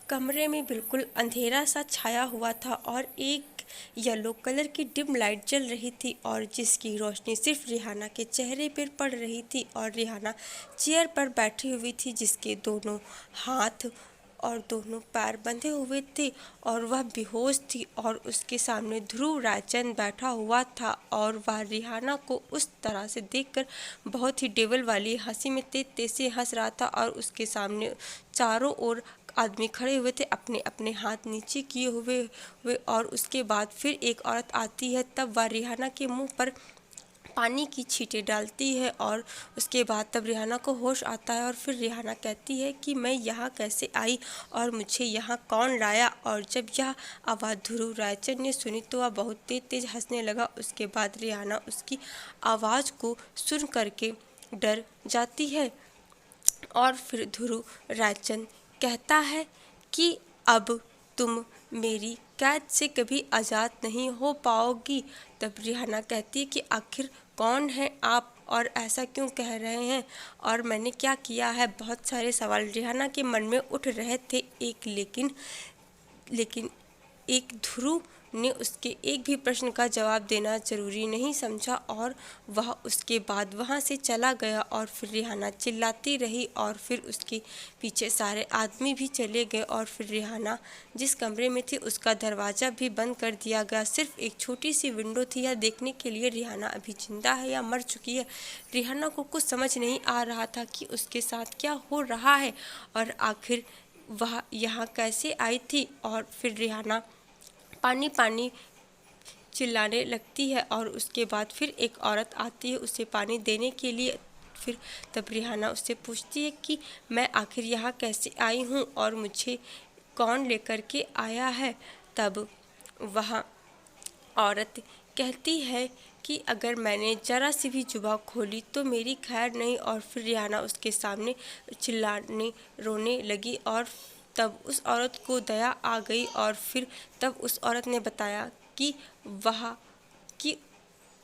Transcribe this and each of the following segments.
कमरे में बिल्कुल अंधेरा सा छाया हुआ था और एक येलो कलर की डिम लाइट जल रही थी और जिसकी रोशनी सिर्फ रिहाना के चेहरे पर पड़ रही थी। और रिहाना चेयर पर बैठी हुई थी जिसके दोनों हाथ और दोनों पैर बंधे हुए थे और वह बेहोश थी। और उसके सामने ध्रुव रायचंद बैठा हुआ था और वह रिहाना को उस तरह से देखकर बहुत ही डेविल वाली हंसी में तेज तेज से हंस रहा था। और उसके सामने चारों ओर आदमी खड़े हुए थे अपने अपने हाथ नीचे किए हुए और उसके बाद फिर एक औरत आती है, तब वह रिहाना के मुंह पर पानी की छींटें डालती है और उसके बाद तब रिहाना को होश आता है। और फिर रिहाना कहती है कि मैं यहाँ कैसे आई और मुझे यहाँ कौन लाया। और जब यह आवाज़ ध्रुव रायचंद ने सुनी तो वह बहुत तेज तेज हंसने लगा। उसके बाद रिहाना उसकी आवाज़ को सुन करके डर जाती है और फिर ध्रुव रायचंद कहता है कि अब तुम मेरी कैद से कभी आज़ाद नहीं हो पाओगी। तब रिहाना कहती है कि आखिर कौन है आप और ऐसा क्यों कह रहे हैं और मैंने क्या किया है। बहुत सारे सवाल रिहाना के मन में उठ रहे थे लेकिन एक ध्रुव ने उसके एक भी प्रश्न का जवाब देना जरूरी नहीं समझा और वह उसके बाद वहां से चला गया। और फिर रिहाना चिल्लाती रही और फिर उसके पीछे सारे आदमी भी चले गए और फिर रिहाना जिस कमरे में थी उसका दरवाज़ा भी बंद कर दिया गया। सिर्फ एक छोटी सी विंडो थी यह देखने के लिए रिहाना अभी जिंदा है या मर चुकी है। रिहाना को कुछ समझ नहीं आ रहा था कि उसके साथ क्या हो रहा है और आखिर वह यहाँ कैसे आई थी। और फिर रिहाना पानी पानी चिल्लाने लगती है और उसके बाद फिर एक औरत आती है उसे पानी देने के लिए। फिर तब रिहाना उससे पूछती है कि मैं आखिर यहाँ कैसे आई हूँ और मुझे कौन लेकर के आया है। तब वह औरत कहती है कि अगर मैंने ज़रा सी भी जुबान खोली तो मेरी खैर नहीं। और फिर रिहाना उसके सामने चिल्लाने रोने लगी और तब उस औरत को दया आ गई और फिर तब उस औरत ने बताया कि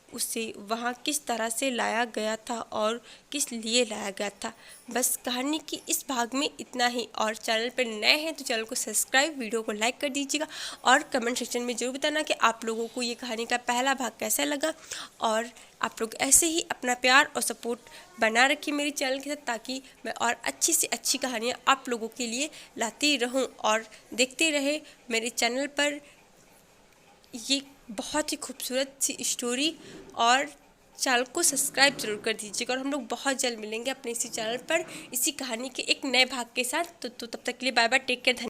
उसे वहाँ किस तरह से लाया गया था और किस लिए लाया गया था। बस कहानी की इस भाग में इतना ही। और चैनल पर नए हैं तो चैनल को सब्सक्राइब, वीडियो को लाइक कर दीजिएगा और कमेंट सेक्शन में ज़रूर बताना कि आप लोगों को ये कहानी का पहला भाग कैसा लगा। और आप लोग ऐसे ही अपना प्यार और सपोर्ट बना रखिए मेरे चैनल के साथ ताकि मैं और अच्छी से अच्छी कहानियाँ आप लोगों के लिए लाती रहूँ और देखते रहे मेरे चैनल पर ये बहुत ही खूबसूरत सी स्टोरी। और चैनल को सब्सक्राइब जरूर कर दीजिएगा और हम लोग बहुत जल्द मिलेंगे अपने इसी चैनल पर इसी कहानी के एक नए भाग के साथ। तो तब तक के लिए बाय बाय, टेक केयर।